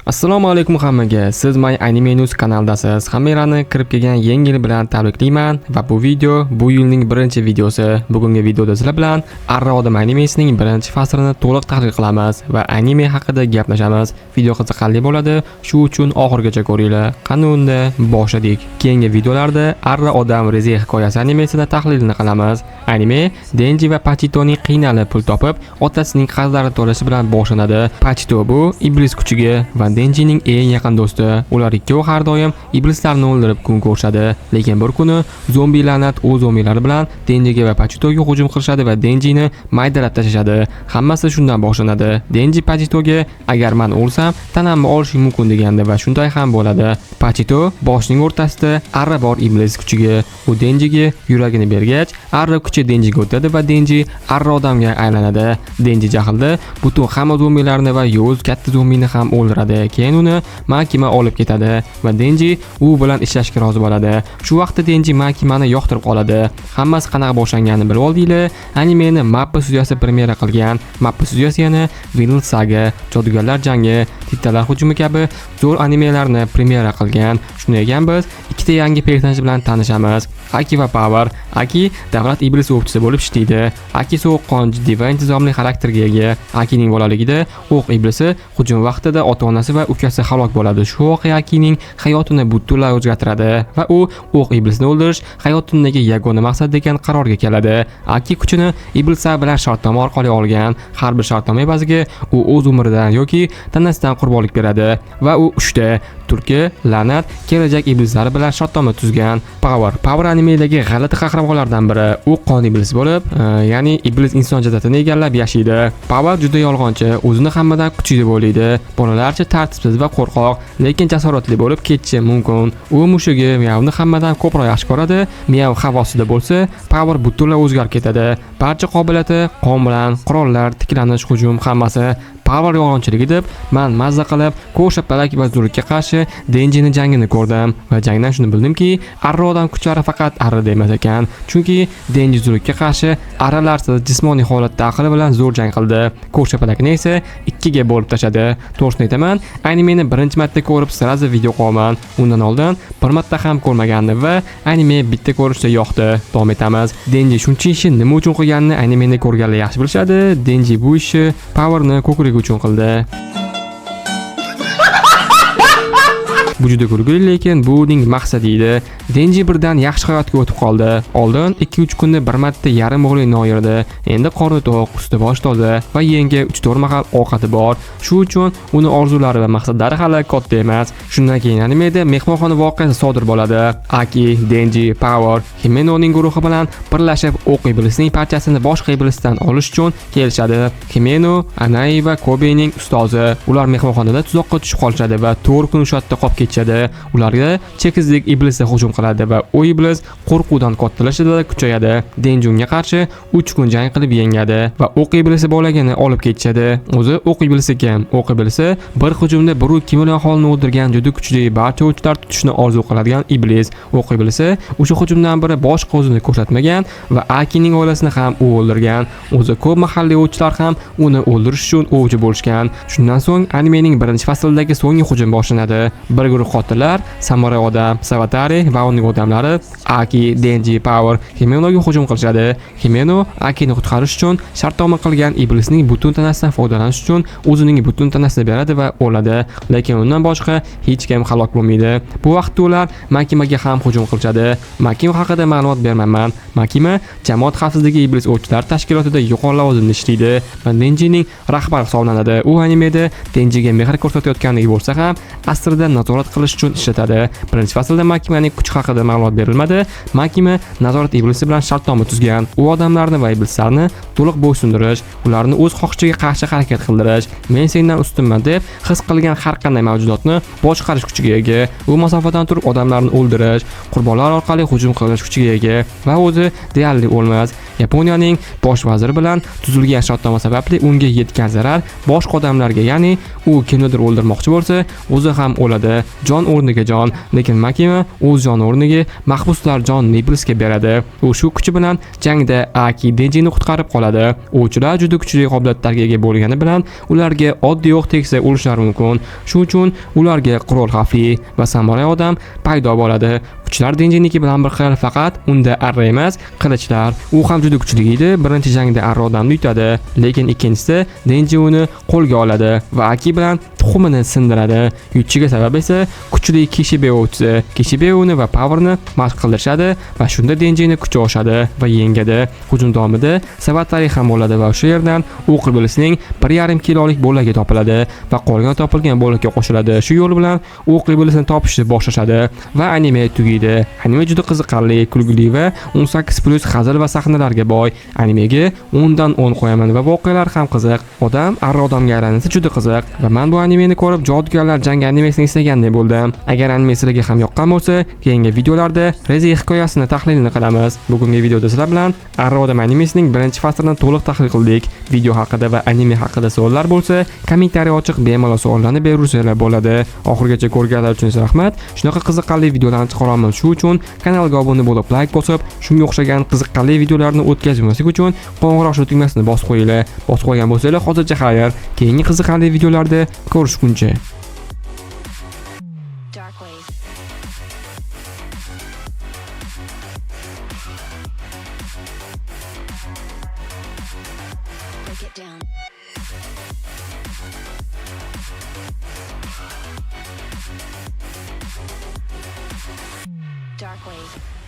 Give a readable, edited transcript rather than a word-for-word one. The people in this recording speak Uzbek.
Assalomu alaykum hammaga. Siz My Anime News kanaldasiz. Hammalarni kirib kelgan yangi yil bilan tabriklayman va bu video bu yilning birinchi videosi. Bugungi videoda sizlar bilan Arra odam animesining birinchi faslini to'liq tahlil qilamiz va anime haqida gaplashamiz. Video qiziqarli bo'ladi, shu uchun oxirigacha ko'ringlar. Qani unda boshladik. Keyingi videolarda Arra odam Reze hikoyasi animesini tahlilini qilamiz. Anime Denji va Pachitoning qiynalib pul topib, otasining qarzlarini to'lashi bilan boshlanadi. Pachito bu iblis kuchiga va Denjining eng yaqin do'sti. Ular ikkovi har doim iblislarni o'ldirib kun ko'rishadi. Lekin bir kuni zombi la'nat o'z zombilari bilan Denjiga va Pachitoga hujum qilishadi va Denjini maydalab tashlashadi. Hammasi shundan boshlanadi. Denji Pachitoga agar men o'lsam, tanamni olishing mumkin degandi va shunday ham bo'ladi. Pachito boshining o'rtasida Arra bor iblis kuchiga. U Denjiga yuragini bergach, Arra kuchi Denjiga o'tadi va Denji Arra odamga aylanadi. Denji jahlda butun hamma zombilarni va yo'z katta zombini ham o'ldiradi. Keyin uni Makima olib ketadi va Denji u bilan ishlashga rozi bo'ladi. Shu vaqtda Denji Makimani yoqtirib qoladi. Hammasi qanaqa boshlanganini bilib oldinglar. Animeni Mappa studiyasi premyera qilgan. Mappa studiyasi yana Vinland Saga, Jodugarlar jangi, Titanlar hujumi kabi zo'r animelarni premyera qilgan. Shunday ekan biz ikkita yangi personaj bilan tanishamiz. Aki va Power. Aki davlat iblis o'qchisi bo'lib ishlaydi. Aki sovuqqon, jiddiy va intizomli xarakterga ega. Akining bolaligida o'q iblisi hujum vaqtida ota-onasi va ukasi halok bo'ladi. Shu voqea Akining hayotini butunlay o'zgartiradi va u o'q iblisni o'ldirish hayotimdagi yagona maqsad degan qarorga keladi. Aki kuchini iblislar bilan shartnoma orqali olgan. Har bir shartnoma evaziga u o'z umridan yoki tanasidan qurbonlik beradi va u 3 ta turki, la'nat, kelajak iblislari bilan shartnoma tuzgan. Power animedagi g'alati qahramonlardan biri. U qon iblis bo'lib, ya'ni iblis inson jasadini egallab yashaydi. Power juda yolg'onchi, o'zini hammadan kuchli deb o'ylaydi. Bolalarcha tartibsiz va qo'rqoq, lekin jasoratli bo'lib ketishi mumkin. U mushugi Miyavni hammadan ko'proq yaxshi ko'radi. Miyav havosida bo'lsa, Power butunlay o'zgarib ketadi. Barcha qobiliyati, qon bilan, qurollar, tiklanish, hujum hammasi Power yolg'onchiligi deb men mazza qilib, ko'shapalak va zulukka qarshi Denjining jangini ko'rdim va jangdan shuni bildimki, Arra odam kuchlari faqat Arra emas ekan. Chunki Denji zulukka qarshi Arralarsiz jismoniy holatda aqli bilan zo'r jang qildi. Ko'shapalakni esa ikkiga bo'lib tashladi. To'g'risini aytaman, animeni birinchi marta ko'rib sirazi video qolman. Undan oldin bir marta ham ko'rmagandim va anime bitta ko'rishda yoqdi. Davom etamiz. Denji shuncha ishni nima uchun qilganini animeni ko'rganlar yaxshi bilishadi. Denji bu ishni Powerni ko'kragi uchun qildi. Bu juda kulgili, lekin bu uning maqsadi edi. Denji birdan yaxshi hayotga o'tib qoldi. Oldin 2-3 kunda bir marta yarim o'g'lini noyirdi. Endi qorni to'q, usti bosh toza va yengi 3-4 mahal ovqati bor. Shu uchun uni orzulari va maqsadlari hali katta emas. Shundan keyin animeda mehmonxona voqeasi sodir bo'ladi. Aki, Denji, Power Himenoning guruhi bilan birlashib o'q iblisining parchasini boshqa iblisdan olish uchun kelishadi. Himeno, Anai va Kobening ustozi. Ular mehmonxonada tuzoqqa tushib qolishadi va to'g'ri kun o'shatda qolib ketishadi. Ularga chekizlik iblis hujum qiladi va u iblis qo'rquvdan kattalashadi va kuchayadi. Denji unga qarshi 3 kun jang qilib yengadi va o'q iblisi bolagini olib ketishadi. O'zi o'q iblisi kim? O'q iblisi bir hujumda 1-2 million aholini o'ldirgan juda kuchli, barcha o'chlar tutishni orzu qiladigan iblis. O'q iblisi o'sha hujumdan biri boshqa o'zini ko'rsatmagan va Akining oilasini ham u o'ldirgan. O'zi ko'p mahalliy o'chlar ham uni o'ldirish uchun o'vchi bo'lishgan. Shundan so'ng animening birinchi faslidagi so'nggi hujum boshlanadi. Bir guruh qotillar, samuray odam, Savatari va uning odamlari Aki, Denji, Power Himenoga hujum qilishadi. Himeno Akini qutqarish uchun shartnoma qilgan iblisning butun tanasidan foydalanish uchun o'zining butun tanasini beradi va o'ladi. Lekin undan boshqa hech kim halok bo'lmaydi. Bu vaqtda ular Makimaga ham hujum qilishadi. Makima haqida ma'lumot bermayman. Makima jamoat xavfsizligi iblis o'qchilar tashkilotida yuqori lavozimda ishlaydi va Denjining rahbari hisoblanadi. U animeda Denjiga mehr ko'rsatayotganligi bo'lsa ham, aslida nazorat qilish uchun ishlatadi. Birinchi faslda Makimaning kuchi haqida ma'lumot berilmadi. Makima nazorat iblisi bilan shartnoma tuzgan. U odamlarni va iblislarni to'liq bo'ysundirish, ularni o'z xohishiga qarshi harakat qildirish, men sendan ustunman deb his qilgan har qanday mavjudotni boshqarish kuchiga ega. U masofadan turib odamlarni o'ldirish, qurbonlar orqali hujum qilish kuchiga ega va o'zi deyarli o'lmas. Yaponiyaning bosh vaziri bilan tuzilgan shartnoma sababli unga yetgan zarar boshqa odamlarga, ya'ni u kimnidir o'ldirmoqchi bo'lsa, o'zi ham o'ladi. Jon o'rniga jon, lekin Makima o'z joni o'rniga mahbuslar jonini iblisga beradi. U shu kuchi bilan jangda Aki Denjini qutqarib qoladi. O'quvchilar juda kuchli qobiliyatlarga ega bo'lgani bilan ularga oddiy o'q tegsa o'lishlari mumkin. Shu uchun ularga qurol xavfli va samuray odam paydo bo'ladi. Kuchlar Denjiniki bilan bir xil, faqat unda arra emas, qilichlar. U ham juda kuchli edi. Birinchi jangda arra odamni yutadi, lekin ikkinchisida Denji uni qo'lga oladi va Aki bilan tuxumini sindiradi. Yutishiga sabab esa kuchli Kishibe o'tsi. Kishibe uni va Powerni mashq qildirishadi va shunda Denjini kuchi oshadi va yengadi. Hujum davomida Savatari ham bo'ladi va o'sha yerdan o'q qibilisining 1,5 kilolik bo'lagi topiladi va qolgan topilgan bo'lakka qo'shiladi. Shu yo'l bilan o'q qibilisini topishni boshlashadi va anime tugaydi. Anime juda qiziqarli, kulgili va 18+ hazil va sahnalarga boy. Animega 10 dan 10 qo'yaman va voqealar ham qiziq. Odam arra odamga aylansa juda qiziq va men bu animeni ko'rib jodugarlar jangi animesini istaganday bo'ldim. Agar anime sizlarga ham yoqqan bo'lsa, keyingi videolarda Rezi hikoyasini tahlilini qilamiz. Bugungi videoda sizlar bilan arra odam animesining birinchi faslini to'liq tahlil qildik. Video haqida va anime haqida savollar bo'lsa, kommentariy ochiq bemalol savollarni berursanglar bo'ladi. Oxirigacha ko'rganlar uchun rahmat. Shunaqa qiziqarli videolarni chiqaraman. Shu uchun kanalga obuna bo'lib, like bosib, shunga o'xshagan qiziqarli videolarni o'tkazmaslik uchun qo'ng'iroq tugmasini bosib qo'yinglar. Bosib qo'ygan bo'lsanglar, hozircha xayr. Keyingi qiziqarli videolarda ko'rishguncha. Darkwave.